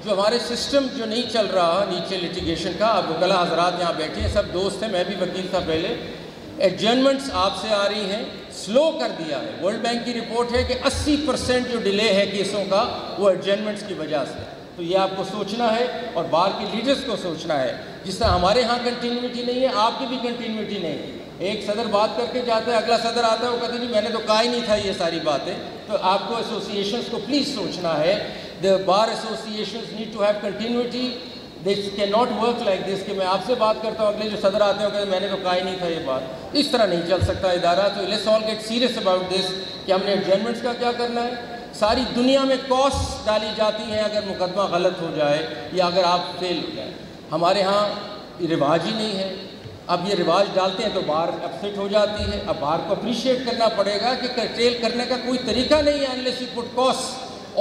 جو ہمارے سسٹم جو نہیں چل رہا نیچے لیٹیگیشن کا، اب وکلا حضرات یہاں بیٹھے ہیں، سب دوست ہیں، میں بھی وکیل تھا پہلے، ایڈجرنمنٹس آپ سے آ رہی ہیں، سلو کر دیا ہے۔ ورلڈ بینک کی رپورٹ ہے کہ 80% جو ڈیلے ہے کیسوں کا وہ ایڈجرنمنٹس کی وجہ سے۔ تو یہ آپ کو سوچنا ہے اور بار کے لیڈرز کو سوچنا ہے، جس طرح ہمارے ہاں کنٹینیوٹی نہیں ہے، آپ کی بھی کنٹینیوٹی نہیں ہے۔ ایک صدر بات کر کے جاتا ہے، اگلا صدر آتا ہے، وہ کہتے ہیں جی میں نے تو کہا ہی نہیں تھا یہ ساری باتیں۔ تو آپ کو ایسوسیشنز کو پلیز سوچنا ہے، the bar associations need to have continuity. This cannot work like this کہ میں آپ سے بات کرتا ہوں، اگلے جو صدر آتے ہیں وہ کہتے ہیں میں نے تو کہا ہی نہیں تھا یہ بات۔ اس طرح نہیں چل سکتا ادارہ۔ تو let's all get serious about this کہ ہم نے ایڈجرنمنٹس کا کیا کرنا ہے۔ ساری دنیا میں کاسٹ ڈالی جاتی ہیں اگر مقدمہ غلط ہو جائے یا اگر آپ فیل ہو جائے۔ ہمارے ہاں رواج ہی نہیں ہے۔ اب یہ رواج ڈالتے ہیں تو بار اپسیٹ ہو جاتی ہے۔ اب بار کو اپریشیٹ کرنا پڑے گا کہ کرٹیل کرنے کا کوئی طریقہ نہیں ہے unless you put costs.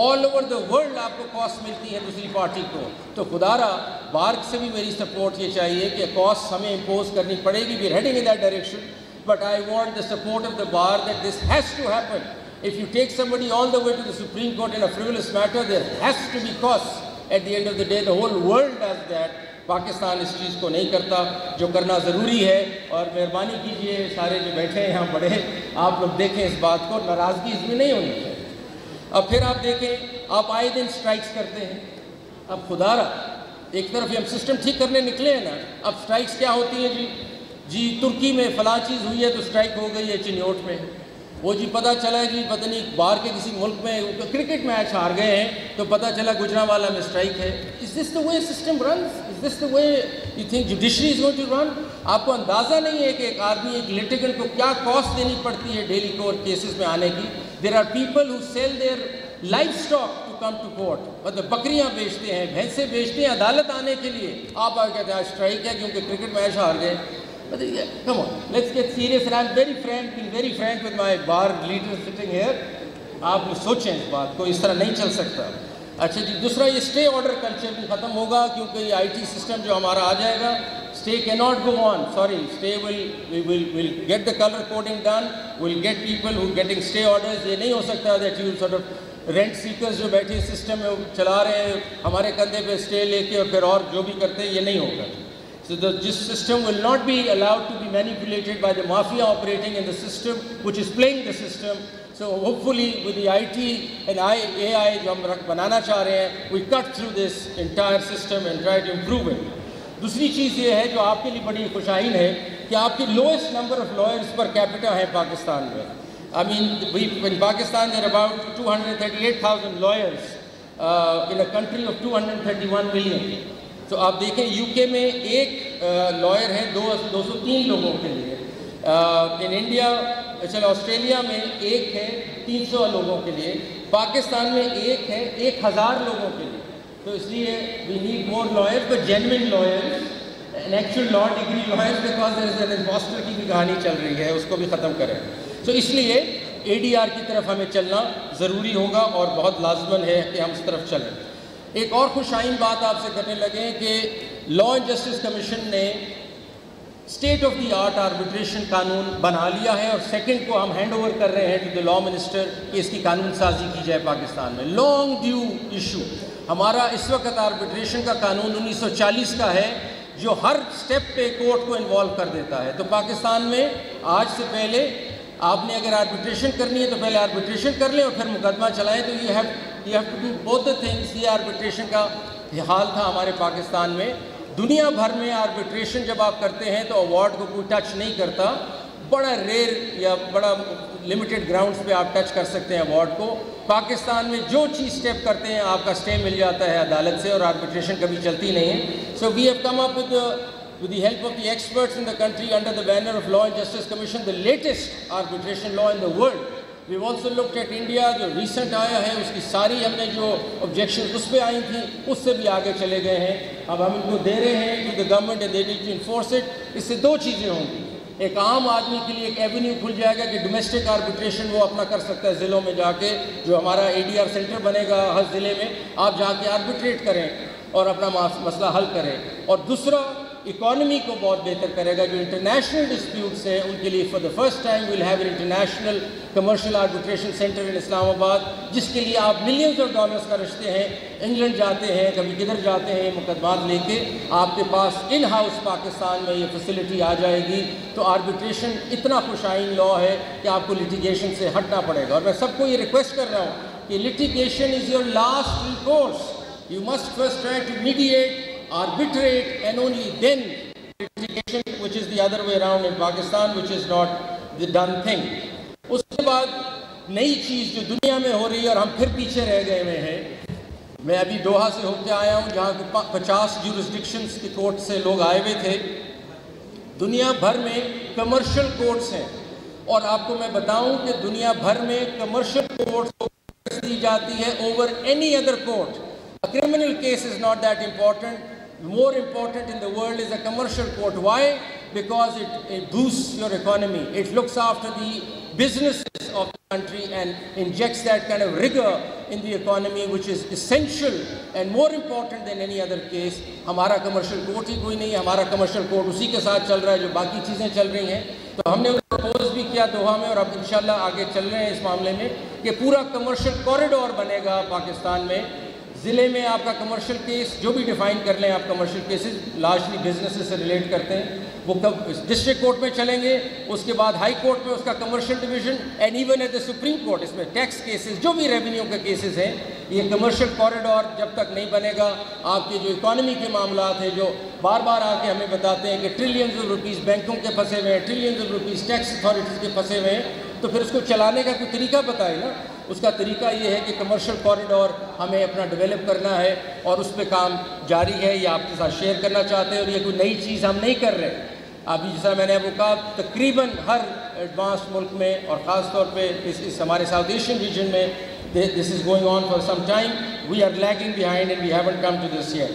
All over the world آپ کو کاسٹ ملتی ہے دوسری پارٹی کو۔ تو خدا را بار سے بھی میری سپورٹ یہ چاہیے کہ کاسٹ ہمیں امپوز کرنی پڑے گی۔ We are heading in that direction, but I want the support of the bar that this has to happen. If you take somebody all the way to the Supreme Court in a frivolous matter, there has to be costs. At the end of the day, the whole world does that. Pakistan اس چیز کو نہیں کرتا جو کرنا ضروری ہے۔ اور مہربانی کیجئے سارے جو بیٹھے ہیں یہاں بڑے، آپ لوگ دیکھیں اس بات کو، ناراضگی اس میں نہیں ہونی چاہیے۔ اب پھر آپ دیکھیں، آپ آئے دن سٹرائکس کرتے ہیں۔ اب خدا را ایک طرف ہم سسٹم ٹھیک کرنے نکلے ہیں نا، اب سٹرائکس کیا ہوتی ہیں جی ترکی میں فلاں چیز ہوئی ہے تو سٹرائک ہو گئی ہے چنیوٹ میں۔ وہ جی پتہ چلا ہے جی پتہ نہیں باہر کے کسی ملک میں کرکٹ میچ ہار گئے ہیں تو پتہ چلا گجرانوالہ میں سٹرائک ہے۔ Is this the way system runs? Is this the way you think judiciary is going to run? آپ کو اندازہ نہیں ہے کہ ایک آدمی ایک لیٹیگنٹ کو کیا کاسٹ دینی پڑتی ہے ڈیلی کورٹ کیسز میں آنے کی۔ There are people who sell their livestock to come to court. مطلب بکریاں بیچتے ہیں، بھینسیں بیچتے ہیں عدالت آنے کے لیے۔ آپ آ کہتے ہیں آج سٹرائک ہے کیونکہ کرکٹ میچ ہار گئے۔ Come on, let's get serious. And I'm being very frank with my bar leaders sitting here. آپ سوچیں اس بات کو، اس طرح نہیں چل سکتا۔ اچھا جی، دوسرا یہ اسٹے آرڈر کلچر بھی ختم ہوگا کیونکہ یہ آئی ٹی سسٹم جو ہمارا آ جائے گا۔ Stay cannot go on. Sorry, stay will get the color coding done. We'll get people who getting stay orders. یہ نہیں ہو سکتا that you sort of rent seekers جو بیٹھے سسٹم میں چلا رہے ہیں ہمارے کندھے پہ اسٹے لے کے اور پھر اور جو بھی کرتے ہیں، یہ نہیں ہوگا۔ So this system will not be allowed to be manipulated by the mafia operating in the system, which is playing the system. So hopefully with the IT and AI جو ہم بنانا چاہ رہے ہیں, we cut through this entire system and try to improve it. دوسری چیز یہ ہے جو آپ کے لیے بڑی خوشائن ہے کہ آپ کی lowest number of lawyers per capita ہیں پاکستان میں. I mean, in Pakistan there are about 238,000 lawyers in a country of 231 million. تو آپ دیکھیں یو کے میں ایک لائر ہے 203 لوگوں کے لیے. ان انڈیا چلو آسٹریلیا میں ایک ہے 300 لوگوں کے لیے. پاکستان میں ایک ہے 1000 لوگوں کے لیے. تو اس لیے we need more lawyers but genuine lawyers and actual law degree lawyers because there is an impostor کی بھی کہانی چل رہی ہے, اس کو بھی ختم کریں. تو اس لیے اے ڈی آر کی طرف ہمیں چلنا ضروری ہوگا اور بہت لازمن ہے کہ ہم اس طرف چلیں. ایک اور خوشائن بات آپ سے کرنے لگے کہ لا اینڈ جسٹس کمیشن نے state of the art arbitration قانون بنا لیا ہے اور سیکنڈ کو ہم ہینڈ اوور کر رہے ہیں ٹو دی لا منسٹر کہ اس کی قانون سازی کی جائے پاکستان میں. لانگ ڈیو ایشو ہمارا اس وقت آربیٹریشن کا قانون 1940 کا ہے جو ہر سٹیپ پہ کورٹ کو انوالو کر دیتا ہے. تو پاکستان میں آج سے پہلے آپ نے اگر آربیٹریشن کرنی ہے تو پہلے آربیٹریشن کر لیں اور پھر مقدمہ چلائیں. تو you have to do both the things. یہ آربیٹریشن کا حال تھا ہمارے پاکستان میں. دنیا بھر میں آربیٹریشن جب آپ کرتے ہیں تو ایوارڈ کو کوئی ٹچ نہیں کرتا. بڑا ریئر یا بڑا لمیٹڈ گراؤنڈز پہ آپ ٹچ کر سکتے ہیں ایوارڈ کو. پاکستان میں جو چیز اسٹیپ کرتے ہیں آپ کا اسٹے مل جاتا ہے عدالت سے اور آربیٹریشن کبھی چلتی نہیں ہے. So we have come up with the help of the experts in the country under the banner of Law and Justice Commission, the latest arbitration law in the world. We've also looked at India, جو recent آیا ہے اس کی ساری ہم نے جو objection اس پہ آئی تھیں اس سے بھی آگے چلے گئے ہیں. اب ہم ان کو دے رہے ہیں to the government and they need to enforce it. اس سے دو چیزیں ہوں گی. ایک عام آدمی کے لیے ایک ایونیو کھل جائے گا کہ ڈومیسٹک آربیٹریشن وہ اپنا کر سکتا ہے ضلعوں میں جا کے, جو ہمارا اے ڈی آر سینٹر بنے گا ہر ضلع میں, آپ جا کے آربیٹریٹ کریں اور اپنا مسئلہ حل کریں. اور دوسرا اکانومی کو بہت بہتر کرے گا. جو انٹرنیشنل ڈسپیوٹس ہیں ان کے لیے for the first time we'll have an international commercial arbitration centre in Islamabad, جس کے لیے آپ ملینز آف ڈالرز کا رشتے ہیں, انگلینڈ جاتے ہیں, کبھی کدھر جاتے ہیں مقدمات لے کے, آپ کے پاس ان ہاؤس پاکستان میں یہ فیسلٹی آ جائے گی. تو آربیٹریشن اتنا خوش آئین لا ہے کہ آپ کو لٹیگیشن سے ہٹنا پڑے گا. اور میں سب کو یہ ریکویسٹ کر رہا ہوں کہ litigation is your last recourse. You must first try to mediate, arbitrate, and only then litigation, which is the other way around in Pakistan, which is not the done thing. اس کے بعد نئی چیز جو دنیا میں ہو رہی ہے اور ہم پھر پیچھے رہ گئے ہوئے ہیں. میں ابھی دوحہ سے ہو کے آیا ہوں جہاں 50 جورسڈکشنز کے کورٹ سے لوگ آئے ہوئے تھے. دنیا بھر میں کمرشل کورٹس ہیں, اور آپ کو میں بتاؤں کہ دنیا بھر میں کمرشل کورٹس کو دی جاتی ہے over any other court. A criminal case is not that important. More important in the world is a commercial court. Why? Because it boosts your economy. It looks after the businesses of the country and injects that kind of rigor in the economy, which is essential and more important than any other case. ہمارا commercial court ہی کوئی نہیں ہے. ہمارا commercial court اسی کے ساتھ چل رہا ہے جو باقی چیزیں چل رہی ہیں. تو ہم نے پرپوز بھی کیا دوحہ میں, اور اب انشاءاللہ آگے چل رہے ہیں اس معاملے میں, کہ پورا کمرشل کوریڈور بنے گا پاکستان میں. ضلع میں آپ کا کمرشل کیس جو بھی ڈیفائن کر لیں آپ, کمرشل کیسز لارجلی بزنسز سے ریلیٹ کرتے ہیں, وہ ڈسٹرکٹ کورٹ میں چلیں گے, اس کے بعد ہائی کورٹ میں اس کا commercial division, and even at the supreme court اس میں ٹیکس کیسز جو بھی ریونیو کے کیسز ہیں. یہ کمرشل کوریڈور جب تک نہیں بنے گا, آپ کے جو اکانومی کے معاملات ہیں جو بار بار آ کے ہمیں بتاتے ہیں کہ ٹریلینز آف روپیز بینکوں کے پھنسے ہوئے ہیں, trillions of rupees tax authorities کے پھنسے ہوئے ہیں, تو پھر اس کو چلانے کا کوئی طریقہ بتائے نا. اس کا طریقہ یہ ہے کہ کمرشل کوریڈور ہمیں اپنا ڈیولپ کرنا ہے, اور اس پہ کام جاری ہے. یہ آپ کے ساتھ شیئر کرنا چاہتے ہیں, اور یہ کوئی نئی چیز ہم نہیں کر رہے. ابھی جیسا میں نے ابو کہا, تقریباً ہر ایڈوانس ملک میں, اور خاص طور پہ اس ہمارے ساؤتھ ایشین ریجن میں, this is going on for some time. We are lagging behind and we haven't come to this yet.